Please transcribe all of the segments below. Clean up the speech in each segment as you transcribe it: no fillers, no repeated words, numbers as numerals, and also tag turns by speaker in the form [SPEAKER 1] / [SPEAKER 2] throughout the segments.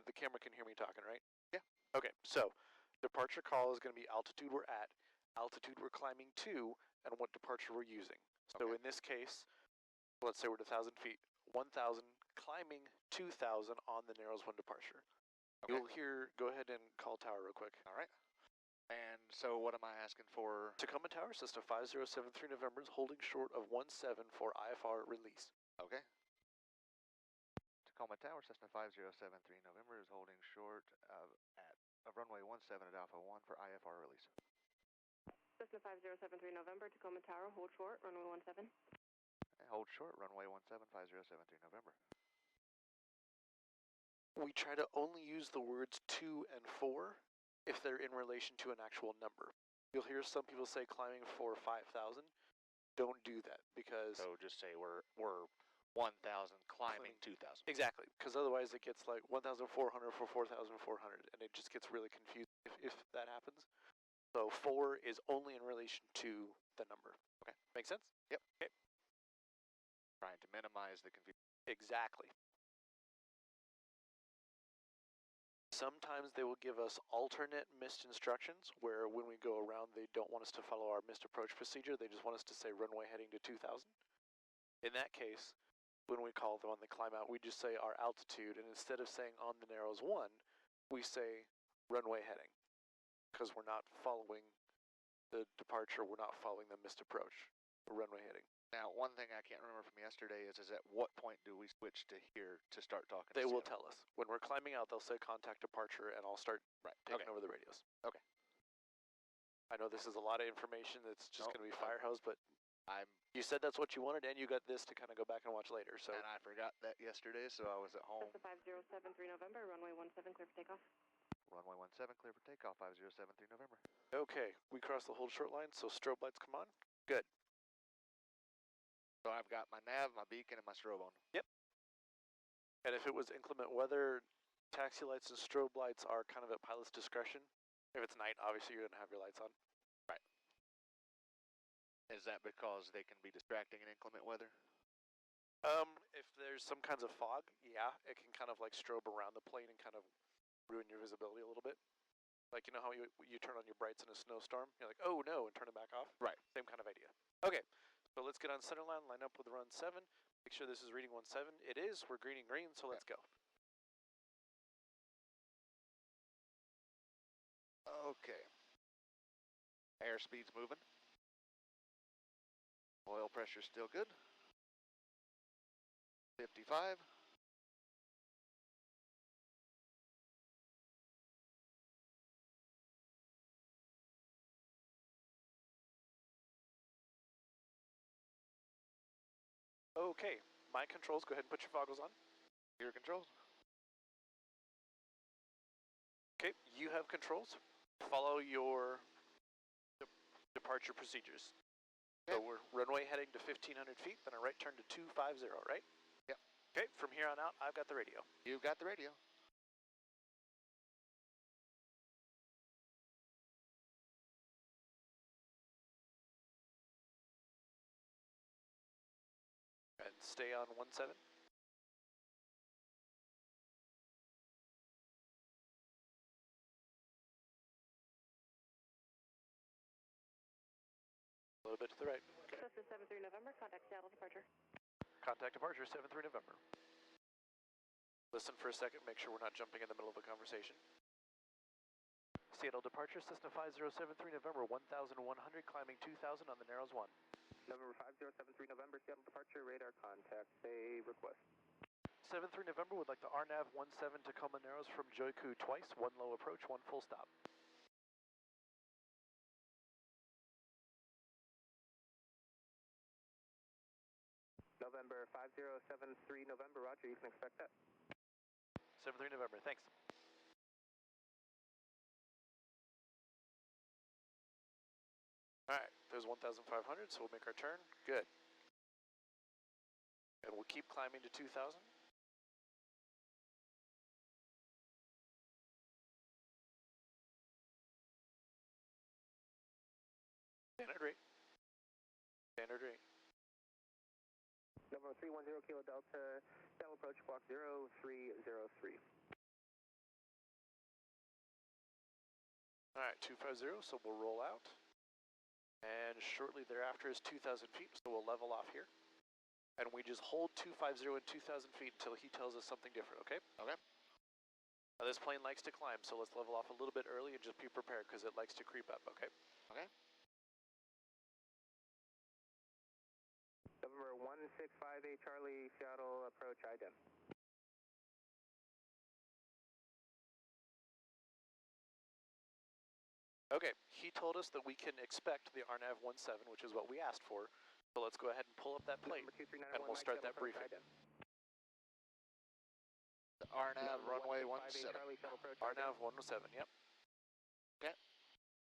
[SPEAKER 1] the camera can hear me talking, right?
[SPEAKER 2] Yeah.
[SPEAKER 1] Okay, so departure call is going to be altitude we're at, altitude we're climbing to, and what departure we're using. So
[SPEAKER 2] Okay.
[SPEAKER 1] in this case, let's say we're at 1,000 feet. 1,000 climbing 2,000 on the Narrows 1 departure.
[SPEAKER 2] Okay.
[SPEAKER 1] You'll hear, go ahead and call tower real quick.
[SPEAKER 2] All right. And so what am I asking for?
[SPEAKER 1] Tacoma Tower, Cessna 5073 November is holding short of 17 for IFR release.
[SPEAKER 2] Okay. Tacoma Tower, Cessna 5073 November is holding short of runway 17 at Alpha 1 for IFR release.
[SPEAKER 3] Cessna 5073 November, Tacoma Tower, hold short, runway 17.
[SPEAKER 2] Hold short, runway 17, 5073 November.
[SPEAKER 1] We try to only use the words 2 and 4 if they're in relation to an actual number. You'll hear some people say climbing for 5,000. Don't do that because...
[SPEAKER 2] So just say we're 1,000 climbing 2,000.
[SPEAKER 1] Exactly, because otherwise it gets like 1,400 for 4,400 and it just gets really confusing if that happens. So 4 is only in relation to the number.
[SPEAKER 2] Okay.
[SPEAKER 1] Make sense?
[SPEAKER 2] Yep.
[SPEAKER 1] Okay.
[SPEAKER 2] Trying to minimize the confusion.
[SPEAKER 1] Exactly. Sometimes they will give us alternate missed instructions where when we go around they don't want us to follow our missed approach procedure, they just want us to say runway heading to 2,000. In that case, when we call them on the climb out, we just say our altitude, and instead of saying on the Narrows 1, we say runway heading, because we're not following the departure, we're not following the missed approach, we're runway heading.
[SPEAKER 2] Now, one thing I can't remember from yesterday is at what point do we switch to here to start talking?
[SPEAKER 1] They will tell us. When we're climbing out, they'll say contact departure, and I'll start taking over the radios.
[SPEAKER 2] Okay.
[SPEAKER 1] I know this is a lot of information that's just going to be fire hose, but you said that's what you wanted, and you got this to kind of go back and watch later. So.
[SPEAKER 2] And I forgot that yesterday, so I was at home.
[SPEAKER 3] That's the 5073 November, runway 17, clear for takeoff.
[SPEAKER 2] Runway 17, clear for takeoff, 5073 November.
[SPEAKER 1] Okay, we crossed the hold short line, so strobe lights come on. Good.
[SPEAKER 2] So I've got my nav, my beacon, and my strobe on.
[SPEAKER 1] Yep. And if it was inclement weather, taxi lights and strobe lights are kind of at pilot's discretion. If it's night, obviously you're going to have your lights on.
[SPEAKER 2] Right. Is that because they can be distracting in inclement weather?
[SPEAKER 1] If there's some kinds of fog, yeah, it can kind of like strobe around the plane and kind of ruin your visibility a little bit. Like, you know how you turn on your brights in a snowstorm? You're like, oh no, and turn it back off?
[SPEAKER 2] Right.
[SPEAKER 1] Same kind of idea. Okay, so let's get on center line, line up with run 7. Make sure this is reading 17. It is, we're green and green, so let's go.
[SPEAKER 2] Okay. Airspeed's moving. Oil pressure's still good. 55.
[SPEAKER 1] Okay, my controls, go ahead and put your goggles on.
[SPEAKER 2] Your controls.
[SPEAKER 1] Okay, you have controls. Follow your departure procedures.
[SPEAKER 2] Okay.
[SPEAKER 1] So we're runway heading to 1,500 feet, then a right turn to 250, right?
[SPEAKER 2] Yep.
[SPEAKER 1] Okay, from here on out, I've got the radio.
[SPEAKER 2] You've got the radio.
[SPEAKER 1] And stay on 17. A little bit to the right. Okay.
[SPEAKER 3] Cessna 73 November, contact Seattle departure.
[SPEAKER 1] Contact departure, 73 November. Listen for a second, make sure we're not jumping in the middle of a conversation. Seattle departure, Cessna 5073 November, 1,100, climbing 2,000 on the Narrows 1.
[SPEAKER 4] November 5073 November, Seattle departure, radar contact, say request.
[SPEAKER 1] 73 November would like the RNAV 17 Tacoma Narrows from Joiku twice, 1 low approach, 1 full stop.
[SPEAKER 4] November 5073 November, roger, you can expect that.
[SPEAKER 1] 73 November, thanks. Alright, there's 1,500, so we'll make our turn. Good. And we'll keep climbing to 2,000. Standard rate. Standard rate.
[SPEAKER 4] November 310 Kilo Delta, Seattle approach block 0303.
[SPEAKER 1] Alright, 250, so we'll roll out. And shortly thereafter is 2,000 feet, so we'll level off here. And we just hold 250 and 2,000 feet until he tells us something different, okay?
[SPEAKER 5] Okay.
[SPEAKER 1] Now this plane likes to climb, so let's level off a little bit early and just be prepared because it likes to creep up, okay?
[SPEAKER 5] Okay.
[SPEAKER 4] November 165A Charlie, Seattle, approach IDEM.
[SPEAKER 1] Okay, he told us that we can expect the RNAV 17, which is what we asked for. So let's go ahead and pull up that plate, and we'll start that briefing.
[SPEAKER 5] The RNAV runway 17.
[SPEAKER 1] RNAV 117, yep.
[SPEAKER 5] Okay.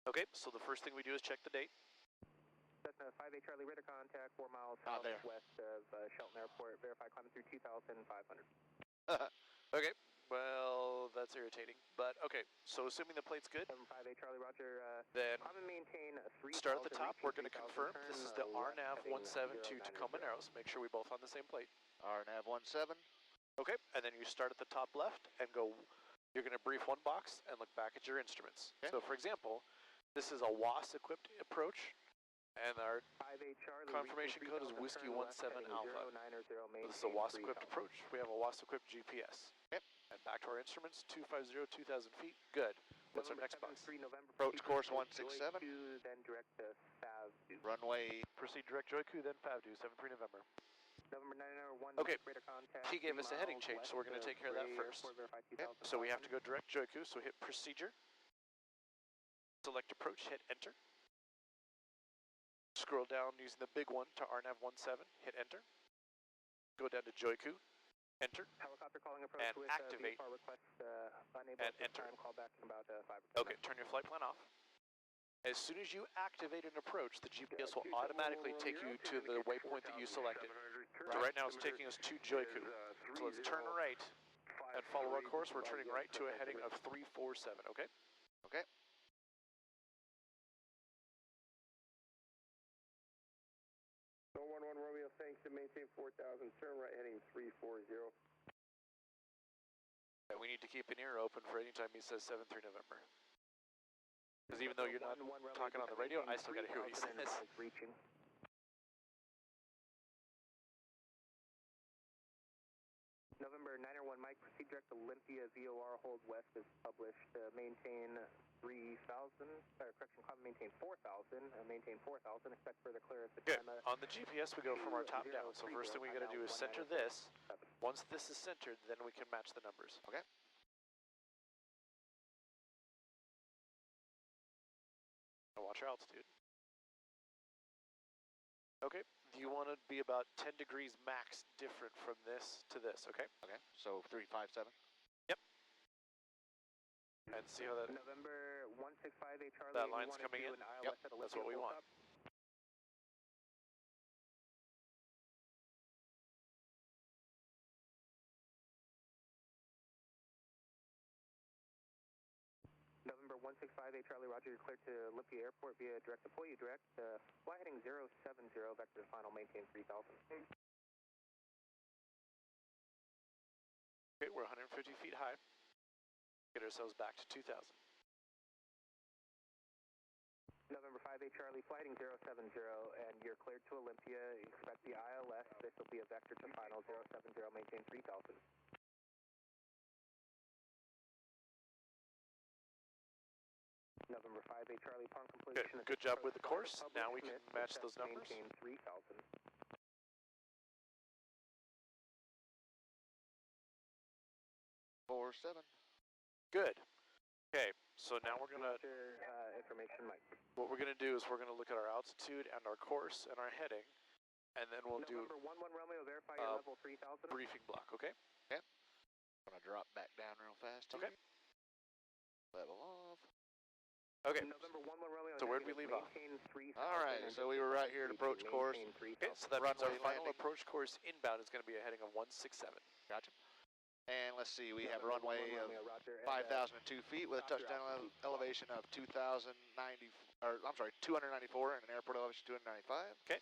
[SPEAKER 1] Okay, so the first thing we do is check the date.
[SPEAKER 4] Cessna 5A Charlie, radar contact, 4 miles
[SPEAKER 5] there.
[SPEAKER 4] southwest of Shelton Airport. Verify climbing through 2,500.
[SPEAKER 1] Okay, well, that's irritating. But okay, so assuming the plate's good,
[SPEAKER 4] 5A Charlie, roger.
[SPEAKER 1] then
[SPEAKER 4] Climb and maintain 3,000.
[SPEAKER 1] start at the top. We're going to
[SPEAKER 4] 3,000,
[SPEAKER 1] confirm
[SPEAKER 4] turn
[SPEAKER 1] this is the
[SPEAKER 4] left,
[SPEAKER 1] RNAV
[SPEAKER 4] heading
[SPEAKER 1] 17 to
[SPEAKER 4] 090.
[SPEAKER 1] Tacoma Narrows. Make sure we both on the same plate.
[SPEAKER 5] RNAV 17.
[SPEAKER 1] Okay, and then you start at the top left and go, you're going to brief one box and look back at your instruments.
[SPEAKER 5] Okay.
[SPEAKER 1] So for example, this is a WAS-equipped approach, and our
[SPEAKER 4] 5A Charlie,
[SPEAKER 1] confirmation code is Whiskey 17 Alpha. So this is a WAS-equipped approach. We have a WAS-equipped GPS.
[SPEAKER 5] Okay.
[SPEAKER 1] And back to our instruments, 250, 2,000 feet. Good. What's our next box?
[SPEAKER 5] Approach course 167.
[SPEAKER 4] Then direct to FAV2.
[SPEAKER 5] Runway.
[SPEAKER 1] Proceed direct Joiku, then FAVDU, 73 November.
[SPEAKER 4] November 901.
[SPEAKER 1] Okay.
[SPEAKER 4] Radar contact,
[SPEAKER 1] He gave
[SPEAKER 4] 3
[SPEAKER 1] us a heading
[SPEAKER 4] miles
[SPEAKER 1] change, so we're going to
[SPEAKER 4] west
[SPEAKER 1] take care of that
[SPEAKER 4] Gray
[SPEAKER 1] first.
[SPEAKER 4] Airport, verify
[SPEAKER 5] Okay.
[SPEAKER 4] 2,500.
[SPEAKER 1] So we have to go direct Joiku, so hit procedure. Select approach, hit enter. Scroll down using the big one to RNAV 17, hit enter. Go down to Joiku, enter,
[SPEAKER 4] Helicopter calling approach
[SPEAKER 1] and
[SPEAKER 4] with
[SPEAKER 1] activate,
[SPEAKER 4] VFR request unable
[SPEAKER 1] and
[SPEAKER 4] at this
[SPEAKER 1] enter.
[SPEAKER 4] time. Call back in about 5 or 10
[SPEAKER 1] Okay, turn your flight plan off. As soon as you activate an approach, the GPS will automatically take you to the waypoint that you selected. So right now it's taking us to Joiku. So let's turn right and follow our course. We're turning right to a heading of 347, okay?
[SPEAKER 5] Okay.
[SPEAKER 6] No 11 Romeo, thanks to maintain 4,000, turn right heading 340.
[SPEAKER 1] And we need to keep an ear open for any time he says 73 November. Because even though you're not talking on the radio, I still gotta hear what he says.
[SPEAKER 4] Reaching. November 901 Mike, proceed direct Olympia, VOR, hold west as published, maintain 3,000, correction, maintain 4,000, maintain 4,000, expect further clearance at
[SPEAKER 1] Good.
[SPEAKER 4] time.
[SPEAKER 1] On the GPS, we go from our top down. So first thing we gotta do is center this. Once this is centered, then we can match the numbers.
[SPEAKER 5] Okay.
[SPEAKER 1] Now watch your altitude. Okay, you want to be about 10 degrees max different from this to this, okay?
[SPEAKER 5] Okay. So 357.
[SPEAKER 1] Yep. And see how that...
[SPEAKER 4] November 165A Charlie.
[SPEAKER 1] That line's coming in.
[SPEAKER 5] Yep,
[SPEAKER 1] that's what we want.
[SPEAKER 4] November 165A Charlie, roger, you're cleared to Olympia Airport via direct deploy. You direct, fly heading 070, vector final, maintain 3,000.
[SPEAKER 1] Okay, we're 150 feet high. Get ourselves back to 2,000.
[SPEAKER 4] November 5A Charlie, flight heading 070, and you're cleared to Olympia. Expect the ILS. This will be a vector to final 070, maintain 3,000. November 5A Charlie, upon completion.
[SPEAKER 1] Good job with the course. Now we can match those numbers.
[SPEAKER 4] Maintain 3,000.
[SPEAKER 5] 47.
[SPEAKER 1] Good. Okay, so now we're gonna...
[SPEAKER 4] Information, Mike.
[SPEAKER 1] What we're gonna do is we're gonna look at our altitude and our course and our heading, and then we'll do
[SPEAKER 4] November 11 Romeo, verify your level 3,000.
[SPEAKER 1] briefing block, okay?
[SPEAKER 5] I'm gonna drop back down real fast.
[SPEAKER 1] Okay.
[SPEAKER 5] Level off.
[SPEAKER 1] Okay,
[SPEAKER 4] November 11 Romeo.
[SPEAKER 1] so where'd we leave off?
[SPEAKER 5] All right, so we were right here at approach course.
[SPEAKER 1] Okay, so that means our
[SPEAKER 5] Runway
[SPEAKER 1] final
[SPEAKER 5] landing.
[SPEAKER 1] approach course inbound is gonna be a heading of 167.
[SPEAKER 5] Gotcha. And let's see, we have a runway of 5,002 feet with a touchdown elevation of 294 and an airport elevation 295.
[SPEAKER 1] Okay.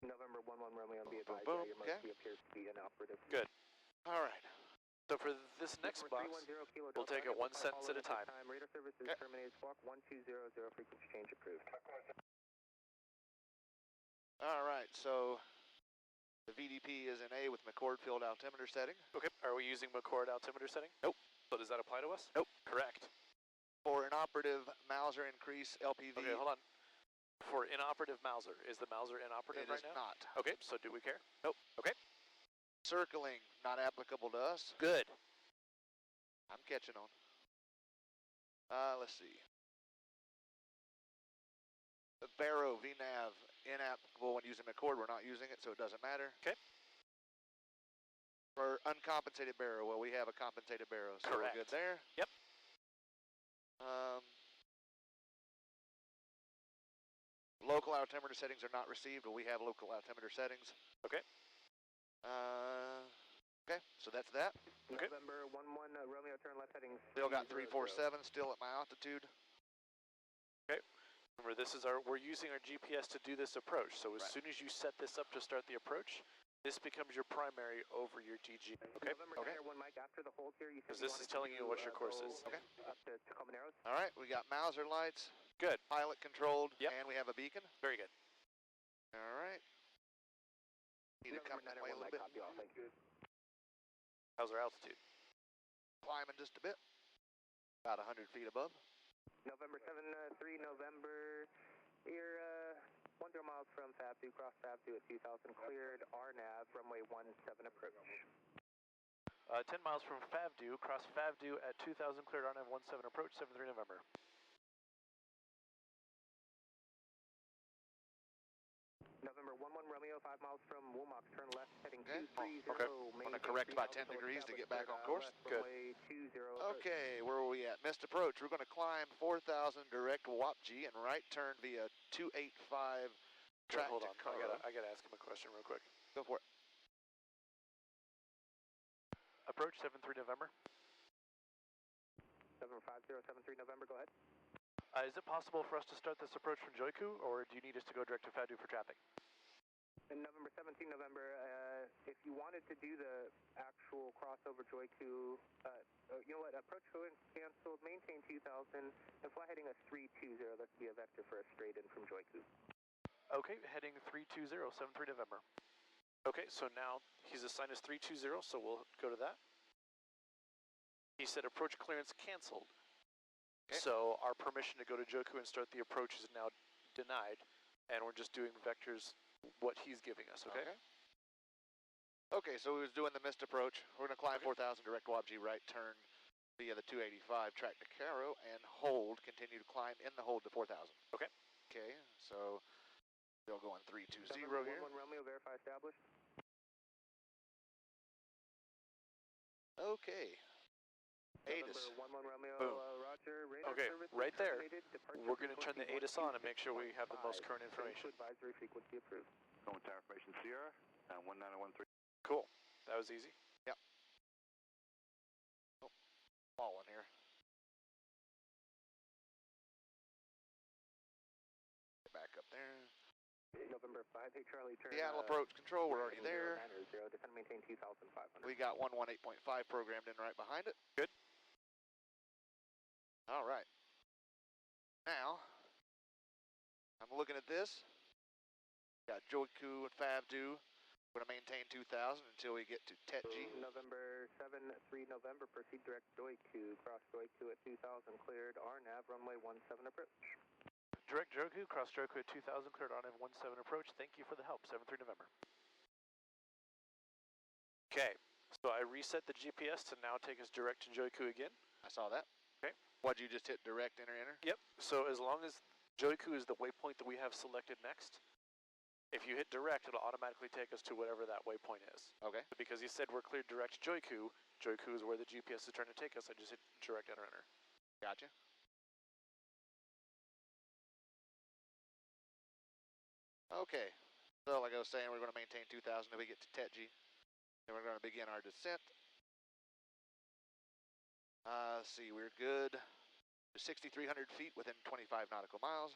[SPEAKER 4] November 11 Romeo, be
[SPEAKER 5] Boom,
[SPEAKER 4] advised,
[SPEAKER 5] boom,
[SPEAKER 4] your
[SPEAKER 5] okay.
[SPEAKER 4] must appears to be inoperative.
[SPEAKER 1] Good.
[SPEAKER 5] All right.
[SPEAKER 1] So for this next box, we'll take it 1 sentence at a time.
[SPEAKER 4] Radar service is terminated. Squawk 1200. Frequency change approved.
[SPEAKER 5] All right, so the VDP is in A with McCord field altimeter setting.
[SPEAKER 1] Okay, are we using McCord altimeter setting?
[SPEAKER 5] Nope.
[SPEAKER 1] So does that apply to us?
[SPEAKER 5] Nope.
[SPEAKER 1] Correct.
[SPEAKER 5] For inoperative Mauser increase LPV.
[SPEAKER 1] Okay, hold on. For inoperative Mauser, is the Mauser inoperative
[SPEAKER 5] It
[SPEAKER 1] right
[SPEAKER 5] is
[SPEAKER 1] now?
[SPEAKER 5] not.
[SPEAKER 1] Okay, so do we care?
[SPEAKER 5] Nope.
[SPEAKER 1] Okay.
[SPEAKER 5] Circling, not applicable to us.
[SPEAKER 1] Good.
[SPEAKER 5] I'm catching on. Let's see. The Barrow VNAV, inapplicable when using McCord. We're not using it, so it doesn't matter.
[SPEAKER 1] Okay.
[SPEAKER 5] For uncompensated Barrow, well, we have a compensated Barrow, so
[SPEAKER 1] Correct.
[SPEAKER 5] we're good there.
[SPEAKER 1] Yep.
[SPEAKER 5] Local altimeter settings are not received, but we have local altimeter settings.
[SPEAKER 1] Okay.
[SPEAKER 5] Okay, so that's that.
[SPEAKER 1] Okay.
[SPEAKER 4] November 11 Romeo, turn left heading.
[SPEAKER 5] Still got 347, still at my altitude.
[SPEAKER 1] Okay. Remember, this is we're using our GPS to do this approach. So as
[SPEAKER 5] Right.
[SPEAKER 1] soon as you set this up to start the approach, this becomes your primary over your DG. Okay.
[SPEAKER 4] November
[SPEAKER 5] Okay.
[SPEAKER 4] 1 Mike, after the hold here, you said
[SPEAKER 1] Because this is telling you what your course is.
[SPEAKER 5] Okay.
[SPEAKER 4] Up to Tacoma Narrows.
[SPEAKER 5] All right, we got Mauser lights,
[SPEAKER 1] Good.
[SPEAKER 5] pilot controlled,
[SPEAKER 1] Yep.
[SPEAKER 5] and we have a beacon.
[SPEAKER 1] Very good.
[SPEAKER 5] All right. Need to come
[SPEAKER 4] November
[SPEAKER 5] that way a
[SPEAKER 4] 901
[SPEAKER 5] little
[SPEAKER 4] Mike,
[SPEAKER 5] bit.
[SPEAKER 4] copy all, thank you.
[SPEAKER 1] How's our altitude?
[SPEAKER 5] Climbing just a bit. About 100 feet above.
[SPEAKER 4] November 3 November, you're 10 miles from FAB2, cross FAB2 at 2000, cleared RNAV, runway 17 approach.
[SPEAKER 1] 10 miles from FAB2, cross FAB2 at 2000, cleared RNAV 17 approach, 73 November.
[SPEAKER 4] November 11 Romeo, 5 miles from Womack, turn left heading
[SPEAKER 5] Okay.
[SPEAKER 4] 230.
[SPEAKER 1] Okay.
[SPEAKER 5] I'm going to correct by 10 degrees to get back on course.
[SPEAKER 1] Good.
[SPEAKER 4] Runway 20.
[SPEAKER 5] Okay, where are we at? Missed approach. We're going to climb 4,000 direct WAPG and right turn via 285 track
[SPEAKER 1] Hold
[SPEAKER 5] to
[SPEAKER 1] on,
[SPEAKER 5] Carlo.
[SPEAKER 1] I gotta ask him a question real quick.
[SPEAKER 5] Go for it.
[SPEAKER 1] Approach 73 November.
[SPEAKER 4] 75073 November, go ahead.
[SPEAKER 1] Is it possible for us to start this approach from Joiku, or do you need us to go direct to FAB2 for traffic?
[SPEAKER 4] And November 17 November, if you wanted to do the actual crossover Joiku, you know what, approach canceled, maintain 2000, and fly heading a 320, that's be a vector for a straight in from Joiku.
[SPEAKER 1] Okay, heading 320, 73 November. Okay, so now he's assigned us 320, so we'll go to that. He said approach clearance canceled.
[SPEAKER 5] Okay.
[SPEAKER 1] So our permission to go to Joku and start the approach is now denied, and we're just doing vectors what he's giving us, okay?
[SPEAKER 5] Okay, so we was doing the missed approach. We're going to climb
[SPEAKER 1] Okay.
[SPEAKER 5] 4,000 direct WAPG right turn via the 285 track to Caro and hold, continue to climb in the hold to 4,000.
[SPEAKER 1] Okay.
[SPEAKER 5] Okay, so still going 320
[SPEAKER 4] November
[SPEAKER 5] here.
[SPEAKER 4] 11 Romeo, verify established.
[SPEAKER 5] Okay. ATIS.
[SPEAKER 4] November 11 Romeo,
[SPEAKER 1] Boom.
[SPEAKER 4] Roger, radar
[SPEAKER 1] Okay,
[SPEAKER 4] service
[SPEAKER 1] right there.
[SPEAKER 4] terminated, departure
[SPEAKER 1] We're going to turn the
[SPEAKER 4] frequency
[SPEAKER 1] ATIS on and make sure we have the most
[SPEAKER 4] 1265.
[SPEAKER 1] current information.
[SPEAKER 4] Advisory frequency approved.
[SPEAKER 6] Going tower information Sierra, 1913.
[SPEAKER 1] Cool. That was easy.
[SPEAKER 5] Yep. Oh, falling here. Get back up there.
[SPEAKER 4] November 5, hey Charlie, turn
[SPEAKER 5] Seattle approach control, we're already there.
[SPEAKER 4] 090, descend maintain 2500.
[SPEAKER 5] We got 118.5 programmed in right behind it.
[SPEAKER 1] Good.
[SPEAKER 5] All right. Now, I'm looking at this. Got Joiku and FAB2. We're going to maintain 2000 until we get to Tetji.
[SPEAKER 4] November 3 November, proceed direct Joiku, cross Joiku at 2000, cleared RNAV, runway 17 approach.
[SPEAKER 1] Direct Joku, cross Joku at 2000, cleared RNAV 17 approach. Thank you for the help, 73 November. Okay, so I reset the GPS to now take us direct to Joiku again.
[SPEAKER 5] I saw that.
[SPEAKER 1] Okay.
[SPEAKER 5] What'd you just hit? Direct, enter, enter?
[SPEAKER 1] Yep, so as long as Joiku is the waypoint that we have selected next, if you hit direct, it'll automatically take us to whatever that waypoint is.
[SPEAKER 5] Okay.
[SPEAKER 1] Because he said we're cleared direct Joiku, Joiku is where the GPS is trying to take us, I just hit direct enter, enter.
[SPEAKER 5] Gotcha. Okay. So like I was saying, we're going to maintain 2000 until we get to Tetji. Then we're going to begin our descent. Let's see, we're good to 6,300 feet within 25 nautical miles.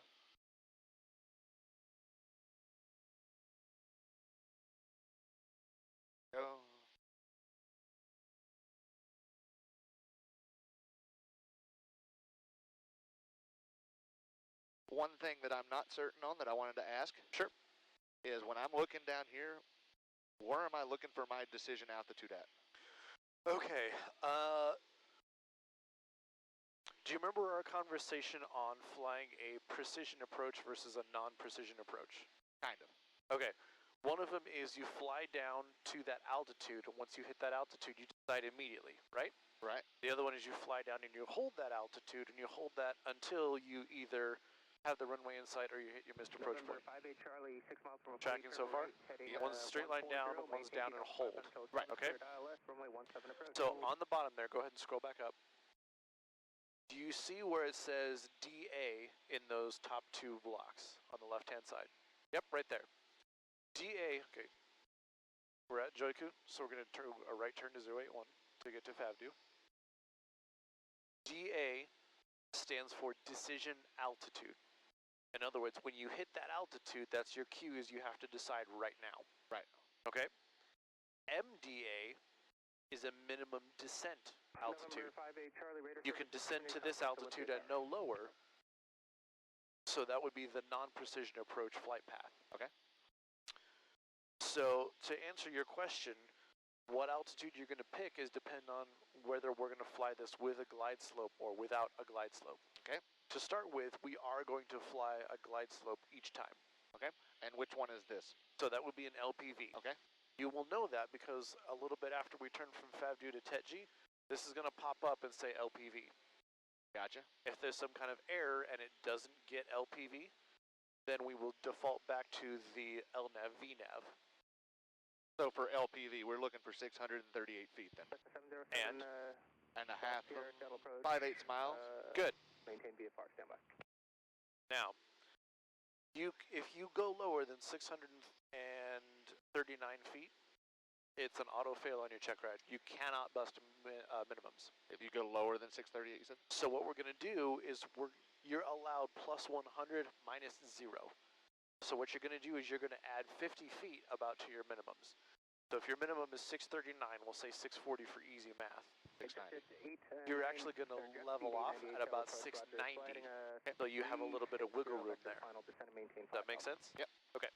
[SPEAKER 5] Go. One thing that I'm not certain on that I wanted to ask.
[SPEAKER 1] Sure.
[SPEAKER 5] Is when I'm looking down here, where am I looking for my decision altitude at?
[SPEAKER 1] Okay. Do you remember our conversation on flying a precision approach versus a non-precision approach?
[SPEAKER 5] Kind of.
[SPEAKER 1] Okay. One of them is you fly down to that altitude, and once you hit that altitude, you decide immediately, right?
[SPEAKER 5] Right.
[SPEAKER 1] The other one is you fly down and you hold that altitude, and you hold that until you either have the runway in sight or you hit your missed approach point.
[SPEAKER 4] 58 Charlie, 6 miles from
[SPEAKER 1] Tracking so far?
[SPEAKER 4] heading,
[SPEAKER 1] One's straight line down, and one's down and hold.
[SPEAKER 5] Right.
[SPEAKER 1] Okay.
[SPEAKER 4] Runway 17 approach.
[SPEAKER 1] So on the bottom there, go ahead and scroll back up. Do you see where it says DA in those top two blocks on the left-hand side? Yep, right there. DA, okay. We're at Joiku, so we're going to turn a right turn to 081 to get to FAVDU. DA stands for decision altitude. In other words, when you hit that altitude, that's your cue, is you have to decide right now.
[SPEAKER 5] Right.
[SPEAKER 1] Okay? MDA is a minimum descent altitude.
[SPEAKER 4] 58 Charlie, Raider
[SPEAKER 1] You can descend to this altitude at no lower, so that would be the non-precision approach flight path.
[SPEAKER 5] Okay.
[SPEAKER 1] So to answer your question, what altitude you're going to pick is depend on whether we're going to fly this with a glide slope or without a glide slope.
[SPEAKER 5] Okay.
[SPEAKER 1] To start with, we are going to fly a glide slope each time.
[SPEAKER 5] Okay. And which one is this?
[SPEAKER 1] So that would be an LPV.
[SPEAKER 5] Okay.
[SPEAKER 1] You will know that because a little bit after we turn from FAVDU to TETG, this is going to pop up and say LPV.
[SPEAKER 5] Gotcha.
[SPEAKER 1] If there's some kind of error and it doesn't get LPV, then we will default back to the LNAV VNAV.
[SPEAKER 5] So for LPV, we're looking for 638 feet then.
[SPEAKER 1] And
[SPEAKER 5] a half of
[SPEAKER 4] Delta approach.
[SPEAKER 5] 5/8 miles.
[SPEAKER 1] Good.
[SPEAKER 4] Maintain VFR, standby.
[SPEAKER 1] Now, if you go lower than 639 feet, it's an auto fail on your check ride. You cannot bust minimums.
[SPEAKER 5] If you go lower than 638, you said?
[SPEAKER 1] So what we're going to do is you're allowed plus 100 minus 0. So what you're going to do is you're going to add 50 feet about to your minimums. So if your minimum is 639, we'll say 640 for easy math.
[SPEAKER 5] 690.
[SPEAKER 1] You're actually going to level off at about 690. So you have a little bit of wiggle room there. Does that make sense?
[SPEAKER 5] Yep.
[SPEAKER 1] Okay.